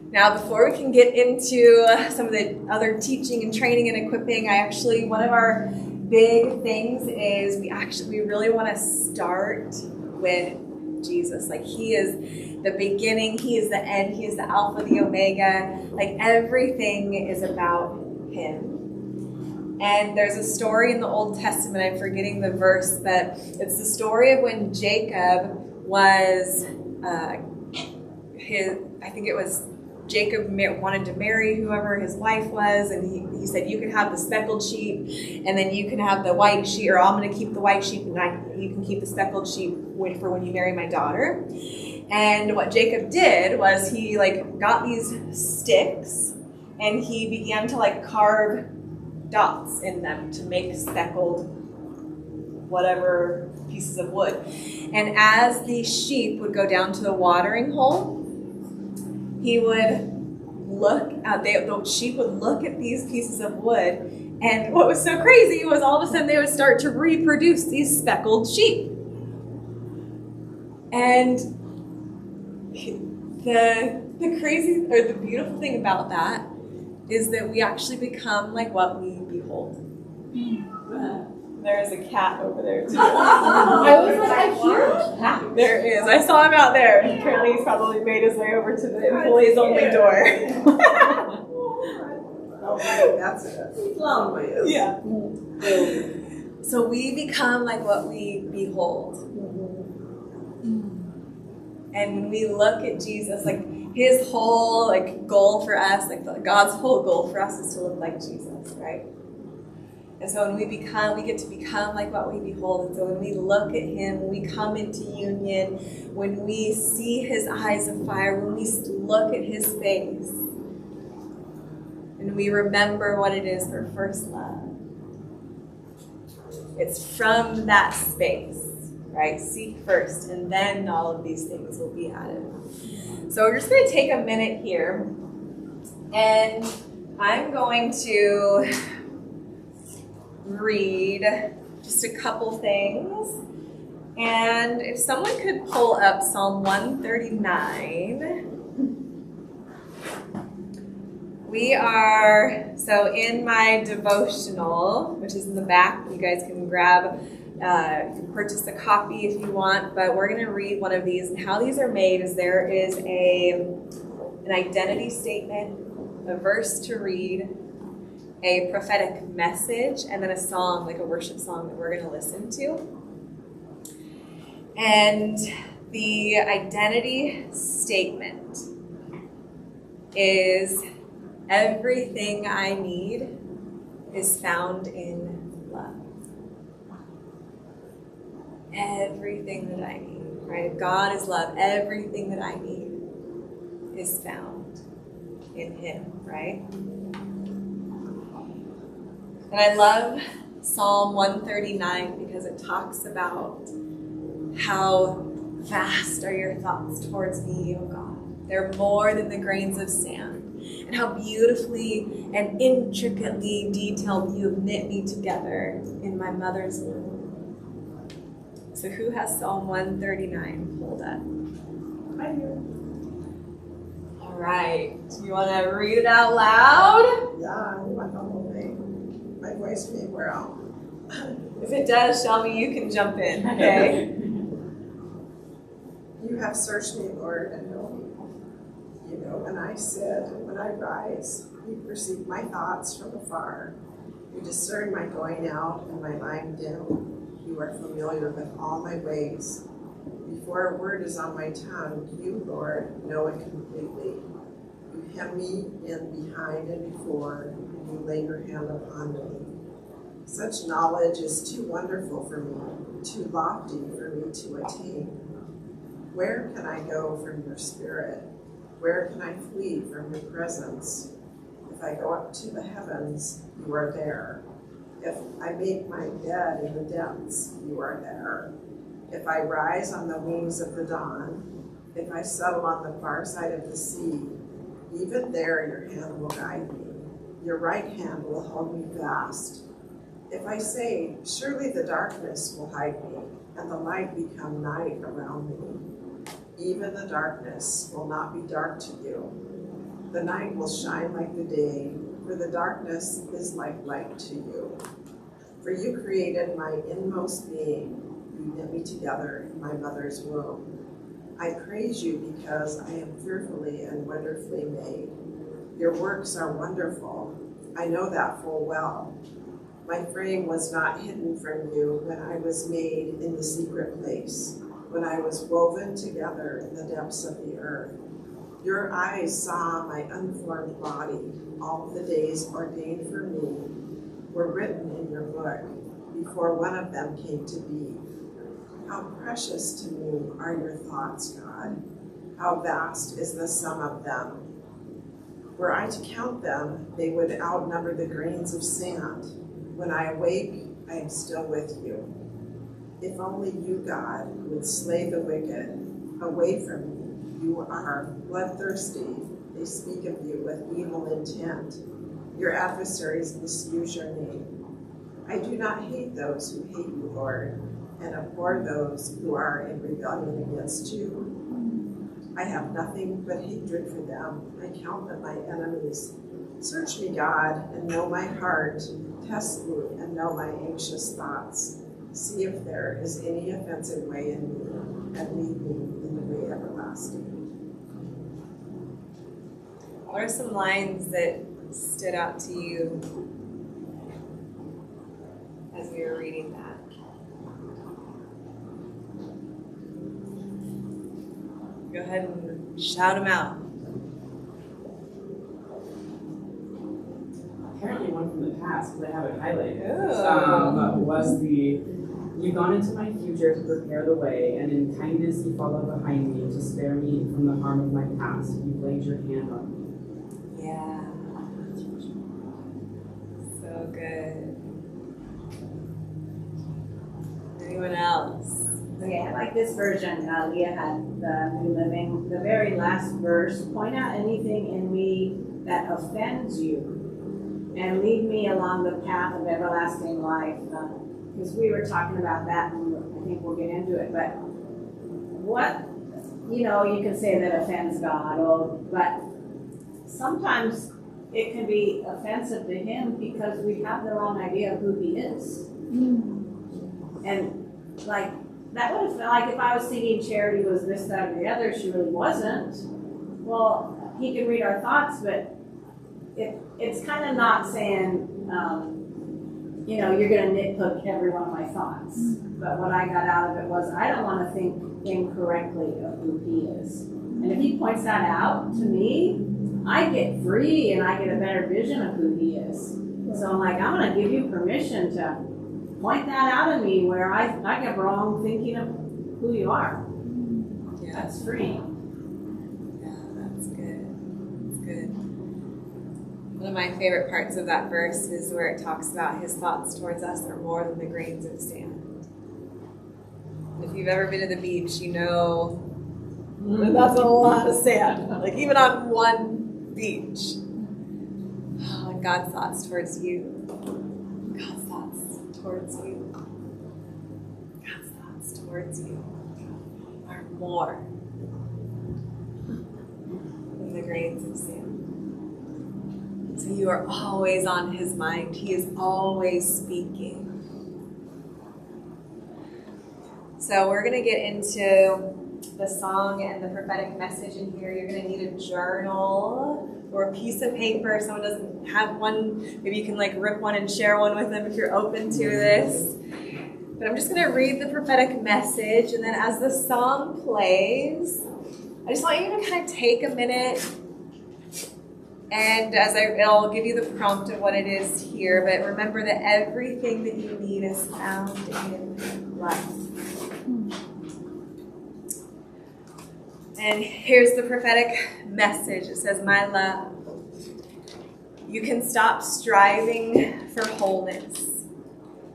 Now, before we can get into some of the other teaching and training and equipping, one of our big things is we really want to start with Jesus. Like, he is the beginning, he is the end, he is the Alpha, the Omega. Like, everything is about him. And there's a story in the Old Testament, I'm forgetting the verse, but it's the story of when Jacob was, Jacob wanted to marry whoever his wife was, and he said, you can have the speckled sheep, and then you can have the white sheep, or I'm going to keep the white sheep, and you can keep the speckled sheep for when you marry my daughter. And what Jacob did was he got these sticks, and he began to carve dots in them to make speckled whatever pieces of wood. And as the sheep would go down to the watering hole, he would the sheep would look at these pieces of wood, and what was so crazy was all of a sudden they would start to reproduce these speckled sheep. And the beautiful thing about that is that we actually become like what we behold. There's a cat over there too. I was like, I hear a cat. There is. I saw him out there. Apparently he's probably made his way over to the employees only door. That's it. He's long ways. Yeah. So we become like what we behold. And when we look at Jesus, his whole goal for us, God's whole goal for us is to look like Jesus, right? And so when we get to become like what we behold. And so when we look at him, when we come into union, when we see his eyes of fire, when we look at his face, and we remember what it is for first love. It's from that space, right? Seek first, and then all of these things will be added. So we're just going to take a minute here, and I'm going to read just a couple things. And if someone could pull up Psalm 139. So in my devotional, which is in the back, you guys can grab, you can purchase a copy if you want, but we're going to read one of these. And how these are made is there is an identity statement, a verse to read, a prophetic message, and then a song, like a worship song that we're going to listen to. And the identity statement is, everything I need is found in love. Everything that I need, right? God is love. Everything that I need is found in him, right? And I love Psalm 139 because it talks about how vast are your thoughts towards me, O God. They're more than the grains of sand. And how beautifully and intricately detailed you have knit me together in my mother's womb. So who has Psalm 139 pulled up? I do. All right. Do you want to read it out loud? Yeah, I want the whole thing. My voice may wear out. If it does, Shelby, you can jump in, okay? You have searched me, Lord, and know me. You know when I sit and when I rise. You perceive my thoughts from afar. You discern my going out and my lying down. You are familiar with all my ways. Before a word is on my tongue, you, Lord, know it completely. You hem me in behind and before, and you lay your hand upon me. Such knowledge is too wonderful for me, too lofty for me to attain. Where can I go from your spirit? Where can I flee from your presence? If I go up to the heavens, you are there. If I make my bed in the depths, you are there. If I rise on the wings of the dawn, if I settle on the far side of the sea, even there your hand will guide me. Your right hand will hold me fast. If I say, surely the darkness will hide me, and the light become night around me, even the darkness will not be dark to you. The night will shine like the day, for the darkness is like light to you. For you created my inmost being. You knit me together in my mother's womb. I praise you because I am fearfully and wonderfully made. Your works are wonderful. I know that full well. My frame was not hidden from you when I was made in the secret place, when I was woven together in the depths of the earth. Your eyes saw my unformed body. All of the days ordained for me were written in your book before one of them came to be. How precious to me are your thoughts, God. How vast is the sum of them. Were I to count them, they would outnumber the grains of sand. When I awake, I am still with you. If only you, God, would slay the wicked away from me. You are bloodthirsty. They speak of you with evil intent. Your adversaries misuse your name. I do not hate those who hate you, Lord, and abhor those who are in rebellion against you. I have nothing but hatred for them. I count them my enemies. Search me, God, and know my heart. Test me and know my anxious thoughts. See if there is any offensive way in me, and lead me in the way everlasting. What are some lines that stood out to you as we were reading that? Go ahead and shout them out. Apparently one from the past, because I have it highlighted. Ooh. Was the, you've gone into my future to prepare the way, and in kindness you follow behind me to spare me from the harm of my past. You've laid your hand on me. Yeah. So good. Anyone else? Okay, I like this version. Leah had the New Living. The very last verse, point out anything in me that offends you and lead me along the path of everlasting life. Because we were talking about that, and I think we'll get into it. But what, you can say that offends God, but sometimes it can be offensive to him because we have the wrong idea of who he is. And like, that would have felt like if I was thinking Charity was this, that, or the other, she really wasn't. Well, he can read our thoughts, but it's kind of not saying, you're going to nitpick every one of my thoughts. But what I got out of it was I don't want to think incorrectly of who he is. And if he points that out to me, I get free and I get a better vision of who he is. So I'm like, I'm going to give you permission to point that out of me where I get wrong thinking of who you are. Yeah. That's free. Yeah, that's good. That's good. One of my favorite parts of that verse is where it talks about his thoughts towards us are more than the grains of sand. And if you've ever been to the beach, you know that that's a lot of sand. Like even on one beach. Oh, and God's thoughts towards you. God's thoughts towards you. God's thoughts towards you are more than the grains of sand. So you are always on his mind. He is always speaking. So we're going to get into the song and the prophetic message in here. You're going to need a journal or a piece of paper. If someone doesn't have one, maybe you can rip one and share one with them if you're open to this. But I'm just going to read the prophetic message, and then as the song plays, I just want you to kind of take a minute, and I'll give you the prompt of what it is here, but remember that everything that you need is found in life. And here's the prophetic message. It says, my love, you can stop striving for wholeness.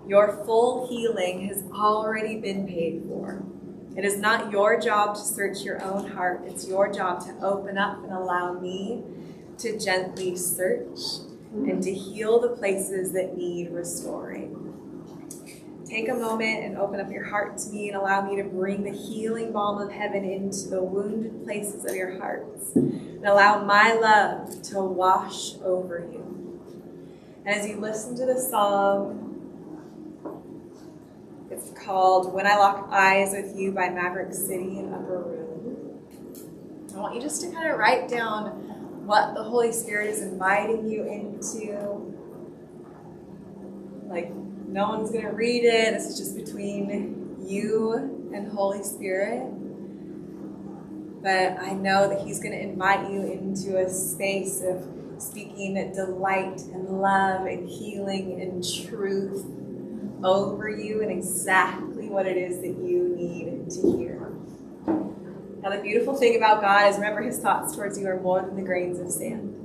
Your full healing has already been paid for. It is not your job to search your own heart. It's your job to open up and allow me to gently search and to heal the places that need restoring. take a moment and open up your heart to me and allow me to bring the healing balm of heaven into the wounded places of your hearts. And allow my love to wash over you. And as you listen to the song, it's called When I Lock Eyes with You by Maverick City in Upper Room. I want you just to kind of write down what the Holy Spirit is inviting you into. Like, no one's going to read it. This is just between you and Holy Spirit. But I know that He's going to invite you into a space of speaking delight and love and healing and truth over you and exactly what it is that you need to hear. Now, the beautiful thing about God is, remember, His thoughts towards you are more than the grains of sand.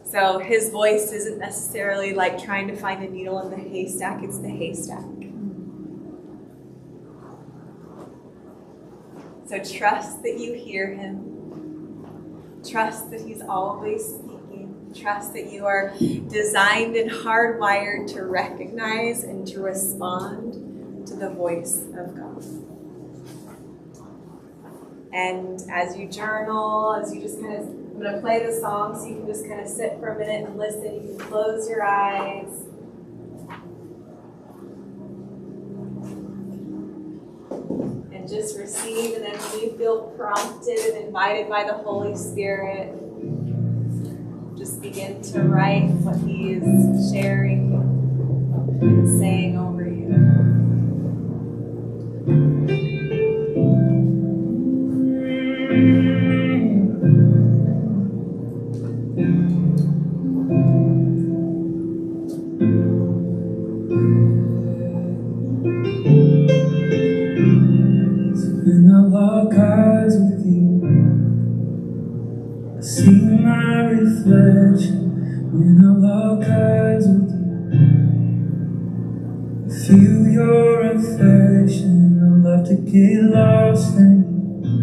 So His voice isn't necessarily like trying to find a needle in the haystack, it's the haystack. So trust that you hear Him. Trust that He's always speaking. Trust that you are designed and hardwired to recognize and to respond to the voice of God. And as you journal, as you just kind of, I'm going to play the song so you can just kind of sit for a minute and listen. You can close your eyes. And just receive. And then when you feel prompted and invited by the Holy Spirit, just begin to write what He is sharing and saying over you. When I lock eyes with you, I see my reflection. When I lock eyes with you, I feel your affection. I love to get lost in you,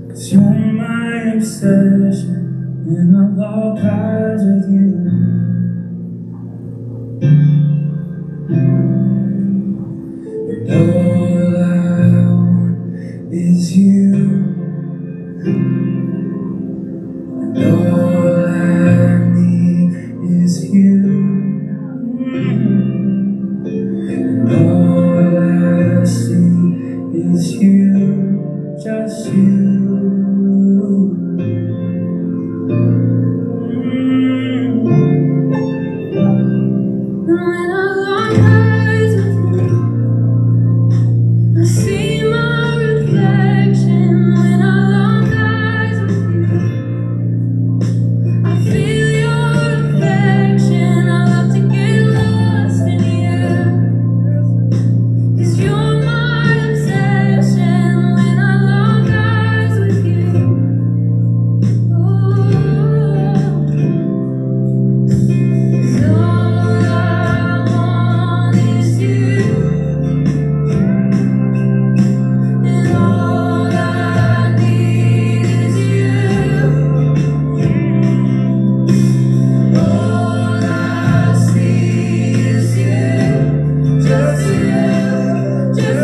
'cause you're my obsession. When I lock eyes with you, and all I want is you. And all I need is you. And all I see is you, just you. When I lock eyes with you, I see my reflection. When I lock eyes with you, I feel your affection. I love to get lost in you, 'cause you're my obsession. When I lock eyes with you, all I want is you, and all I need is you. All I see is you, just you, Jesus.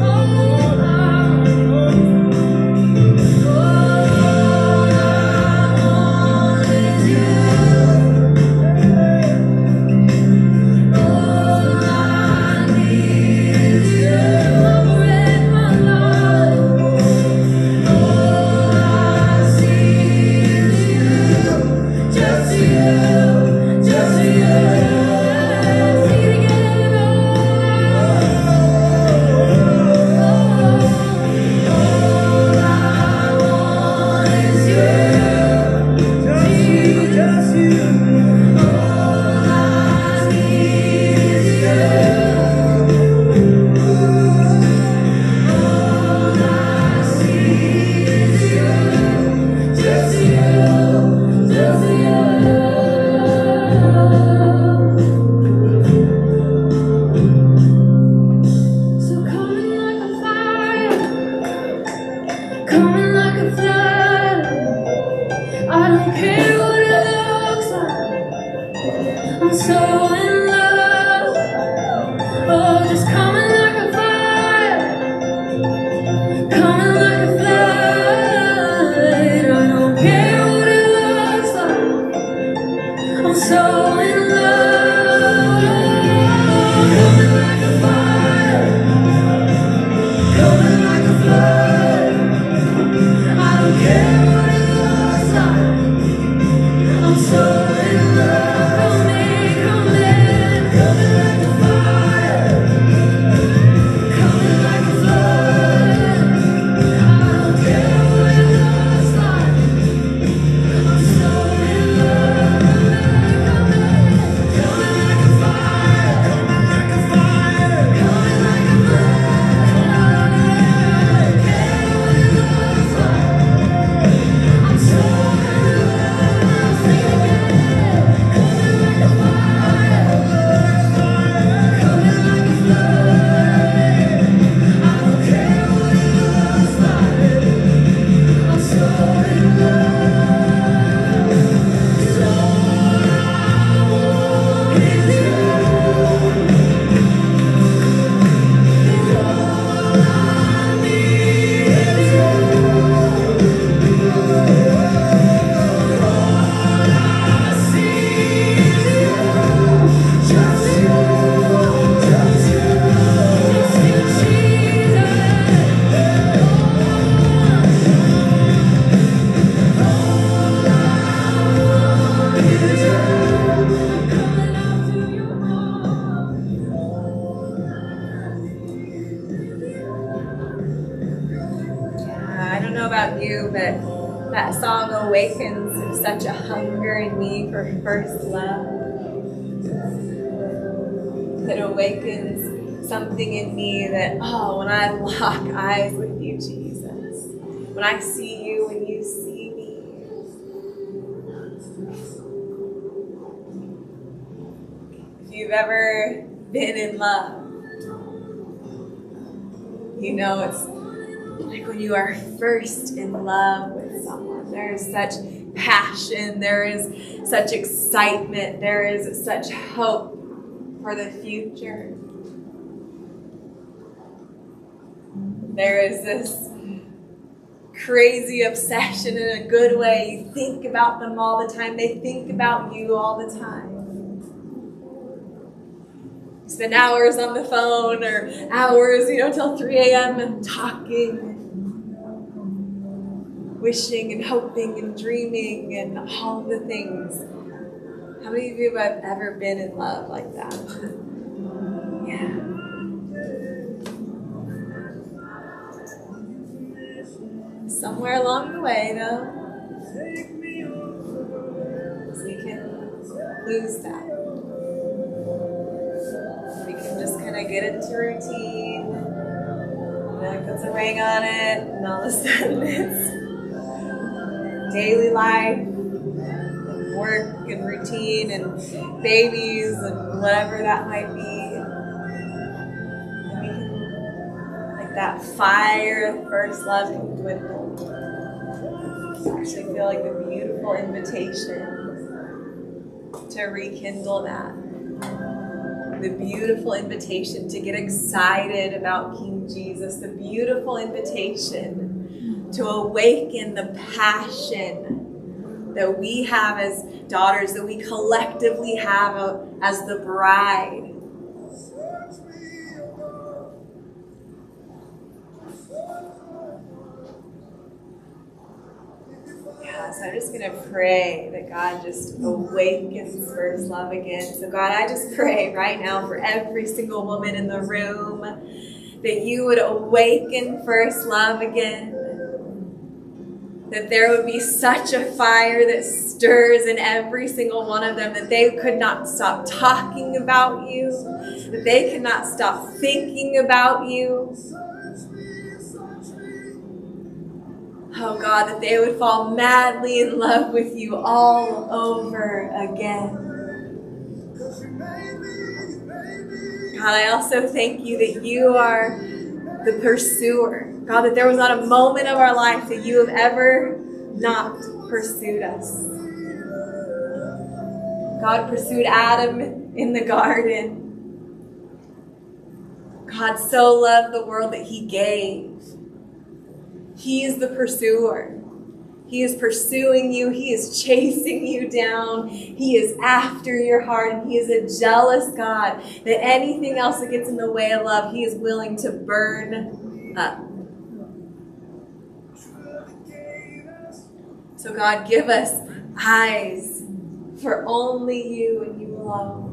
All I want is you. All I need is you. My breath, my life. All I see is you, just you, just you. Sing it again. you, but that song awakens such a hunger in me for first love. It awakens something in me that, when I lock eyes with you, Jesus, when I see you, when you see me, if you've ever been in love, you know it's like when you are first in love with someone. There is such passion, there is such excitement, there is such hope for the future. There is this crazy obsession in a good way. You think about them all the time. They think about you all the time. You spend hours on the phone or hours, till 3 a.m. talking, wishing and hoping and dreaming and all of the things. How many of you have ever been in love like that? Yeah. Somewhere along the way, though, we can lose that. We can just kind of get into routine, and then put some ring on it, and all of a sudden it's daily life, and work, and routine, and babies, and whatever that might be. And we can, like that fire of first love can dwindle. I actually feel like the beautiful invitation to rekindle that. The beautiful invitation to get excited about King Jesus. The beautiful invitation to awaken the passion that we have as daughters, that we collectively have as the bride. So I'm just going to pray that God just awakens first love again. So God, I just pray right now for every single woman in the room that you would awaken first love again. That there would be such a fire that stirs in every single one of them that they could not stop talking about you, that they could not stop thinking about you. Oh God, that they would fall madly in love with you all over again. God, I also thank you that you are the pursuer. God, that there was not a moment of our life that you have ever not pursued us. God pursued Adam in the garden. God so loved the world that he gave. He is the pursuer. He is pursuing you. He is chasing you down. He is after your heart. And he is a jealous God that anything else that gets in the way of love, he is willing to burn up. So God, give us eyes for only you and you alone.